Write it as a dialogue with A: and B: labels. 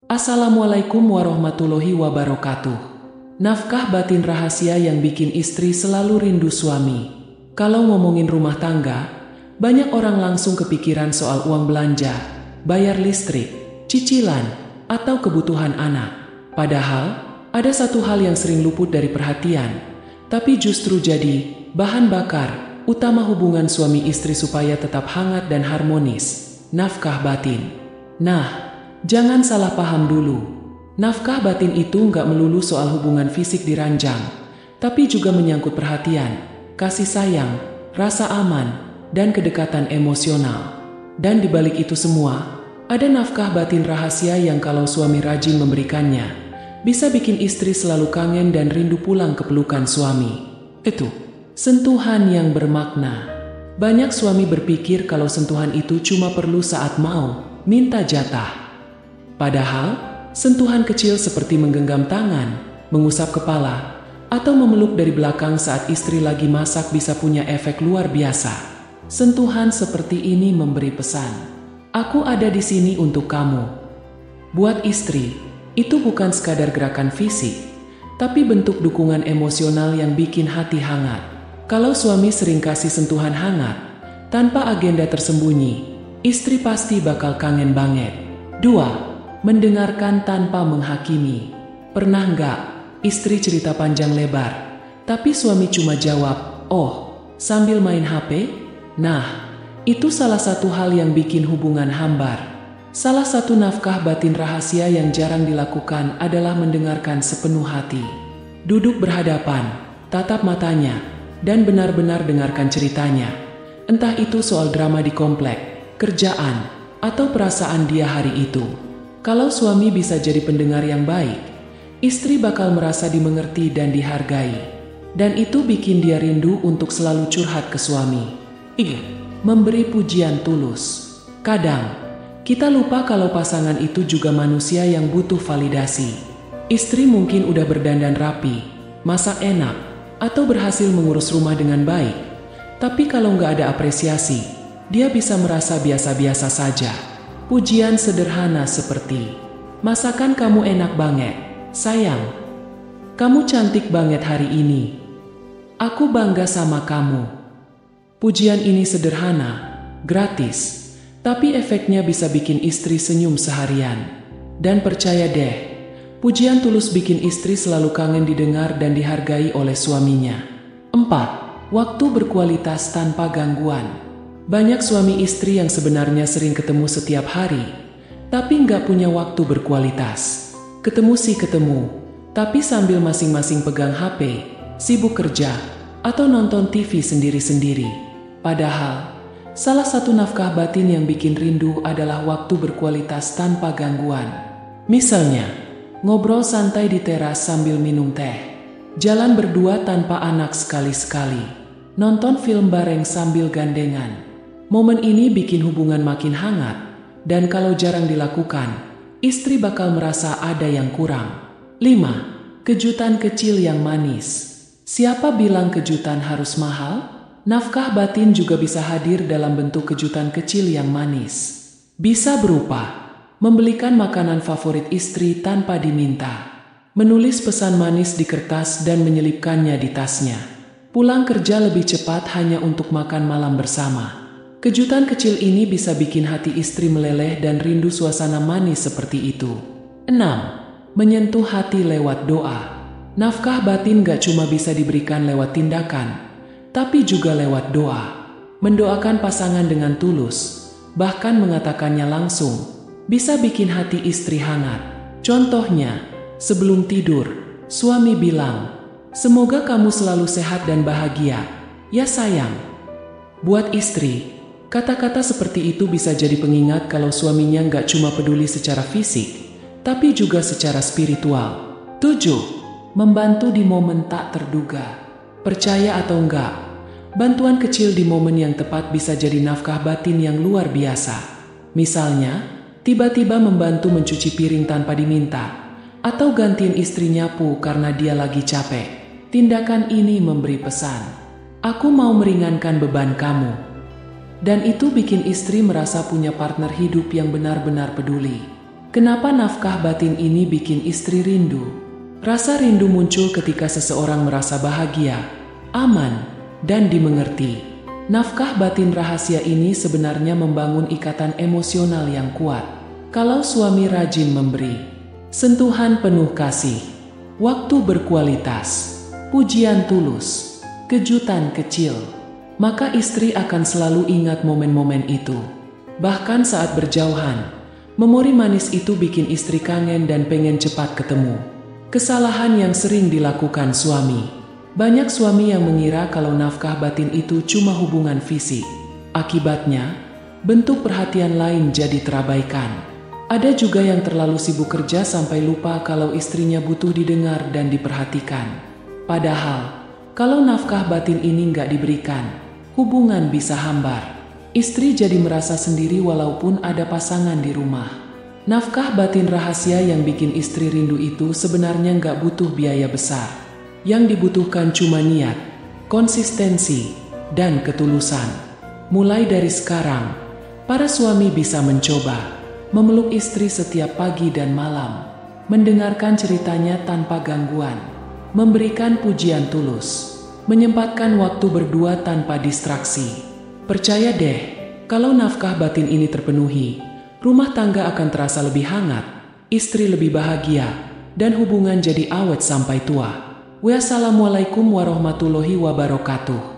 A: Assalamualaikum warahmatullahi wabarakatuh. Nafkah batin rahasia yang bikin istri selalu rindu suami. Kalau ngomongin rumah tangga, banyak orang langsung kepikiran soal uang belanja, bayar listrik, cicilan, atau kebutuhan anak. Padahal, ada satu hal yang sering luput dari perhatian, tapi justru jadi bahan bakar utama hubungan suami istri supaya tetap hangat dan harmonis. Nafkah batin. Nah, jangan salah paham dulu. Nafkah batin itu nggak melulu soal hubungan fisik di ranjang, tapi juga menyangkut perhatian, kasih sayang, rasa aman, dan kedekatan emosional. Dan di balik itu semua, ada nafkah batin rahasia yang kalau suami rajin memberikannya, bisa bikin istri selalu kangen dan rindu pulang ke pelukan suami. Itu, sentuhan yang bermakna. Banyak suami berpikir kalau sentuhan itu cuma perlu saat mau minta jatah. Padahal, sentuhan kecil seperti menggenggam tangan, mengusap kepala, atau memeluk dari belakang saat istri lagi masak bisa punya efek luar biasa. Sentuhan seperti ini memberi pesan, "Aku ada di sini untuk kamu." Buat istri, itu bukan sekadar gerakan fisik, tapi bentuk dukungan emosional yang bikin hati hangat. Kalau suami sering kasih sentuhan hangat, tanpa agenda tersembunyi, istri pasti bakal kangen banget. 2. Mendengarkan tanpa menghakimi. Pernah nggak istri cerita panjang lebar, tapi suami cuma jawab, "Oh," sambil main HP? Nah, itu salah satu hal yang bikin hubungan hambar. Salah satu nafkah batin rahasia yang jarang dilakukan adalah mendengarkan sepenuh hati. Duduk berhadapan, tatap matanya, dan benar-benar dengarkan ceritanya. Entah itu soal drama di komplek, kerjaan, atau perasaan dia hari itu. Kalau suami bisa jadi pendengar yang baik, istri bakal merasa dimengerti dan dihargai. Dan itu bikin dia rindu untuk selalu curhat ke suami. Memberi pujian tulus. Kadang, kita lupa kalau pasangan itu juga manusia yang butuh validasi. Istri mungkin udah berdandan rapi, masak enak, atau berhasil mengurus rumah dengan baik. Tapi kalau nggak ada apresiasi, dia bisa merasa biasa-biasa saja. Pujian sederhana seperti, "Masakan kamu enak banget, sayang. Kamu cantik banget hari ini. Aku bangga sama kamu." Pujian ini sederhana, gratis, tapi efeknya bisa bikin istri senyum seharian. Dan percaya deh, pujian tulus bikin istri selalu kangen didengar dan dihargai oleh suaminya. 4. Waktu berkualitas tanpa gangguan. Banyak suami istri yang sebenarnya sering ketemu setiap hari, tapi nggak punya waktu berkualitas. Ketemu sih ketemu, tapi sambil masing-masing pegang HP, sibuk kerja, atau nonton TV sendiri-sendiri. Padahal, salah satu nafkah batin yang bikin rindu adalah waktu berkualitas tanpa gangguan. Misalnya, ngobrol santai di teras sambil minum teh, jalan berdua tanpa anak sekali-sekali, nonton film bareng sambil gandengan. Momen ini bikin hubungan makin hangat, dan kalau jarang dilakukan, istri bakal merasa ada yang kurang. 5. Kejutan kecil yang manis. Siapa bilang kejutan harus mahal? Nafkah batin juga bisa hadir dalam bentuk kejutan kecil yang manis. Bisa berupa membelikan makanan favorit istri tanpa diminta, menulis pesan manis di kertas dan menyelipkannya di tasnya, pulang kerja lebih cepat hanya untuk makan malam bersama. Kejutan kecil ini bisa bikin hati istri meleleh dan rindu suasana manis seperti itu. 6. Menyentuh hati lewat doa. Nafkah batin gak cuma bisa diberikan lewat tindakan, tapi juga lewat doa. Mendoakan pasangan dengan tulus, bahkan mengatakannya langsung, bisa bikin hati istri hangat. Contohnya, sebelum tidur, suami bilang, "Semoga kamu selalu sehat dan bahagia, ya sayang." Buat istri, kata-kata seperti itu bisa jadi pengingat kalau suaminya nggak cuma peduli secara fisik, tapi juga secara spiritual. 7. Membantu di momen tak terduga. Percaya atau enggak, bantuan kecil di momen yang tepat bisa jadi nafkah batin yang luar biasa. Misalnya, tiba-tiba membantu mencuci piring tanpa diminta, atau gantiin istri nyapu karena dia lagi capek. Tindakan ini memberi pesan, "Aku mau meringankan beban kamu." Dan itu bikin istri merasa punya partner hidup yang benar-benar peduli. Kenapa nafkah batin ini bikin istri rindu? Rasa rindu muncul ketika seseorang merasa bahagia, aman, dan dimengerti. Nafkah batin rahasia ini sebenarnya membangun ikatan emosional yang kuat. Kalau suami rajin memberi sentuhan penuh kasih, waktu berkualitas, pujian tulus, kejutan kecil, maka istri akan selalu ingat momen-momen itu. Bahkan saat berjauhan, memori manis itu bikin istri kangen dan pengen cepat ketemu. Kesalahan yang sering dilakukan suami. Banyak suami yang mengira kalau nafkah batin itu cuma hubungan fisik. Akibatnya, bentuk perhatian lain jadi terabaikan. Ada juga yang terlalu sibuk kerja sampai lupa kalau istrinya butuh didengar dan diperhatikan. Padahal, kalau nafkah batin ini nggak diberikan, hubungan bisa hambar. Istri jadi merasa sendiri walaupun ada pasangan di rumah. Nafkah batin rahasia yang bikin istri rindu itu sebenarnya nggak butuh biaya besar. Yang dibutuhkan cuma niat, konsistensi, dan ketulusan. Mulai dari sekarang, para suami bisa mencoba memeluk istri setiap pagi dan malam, mendengarkan ceritanya tanpa gangguan, memberikan pujian tulus, menyempatkan waktu berdua tanpa distraksi. Percaya deh, kalau nafkah batin ini terpenuhi, rumah tangga akan terasa lebih hangat, istri lebih bahagia, dan hubungan jadi awet sampai tua. Wassalamualaikum warahmatullahi wabarakatuh.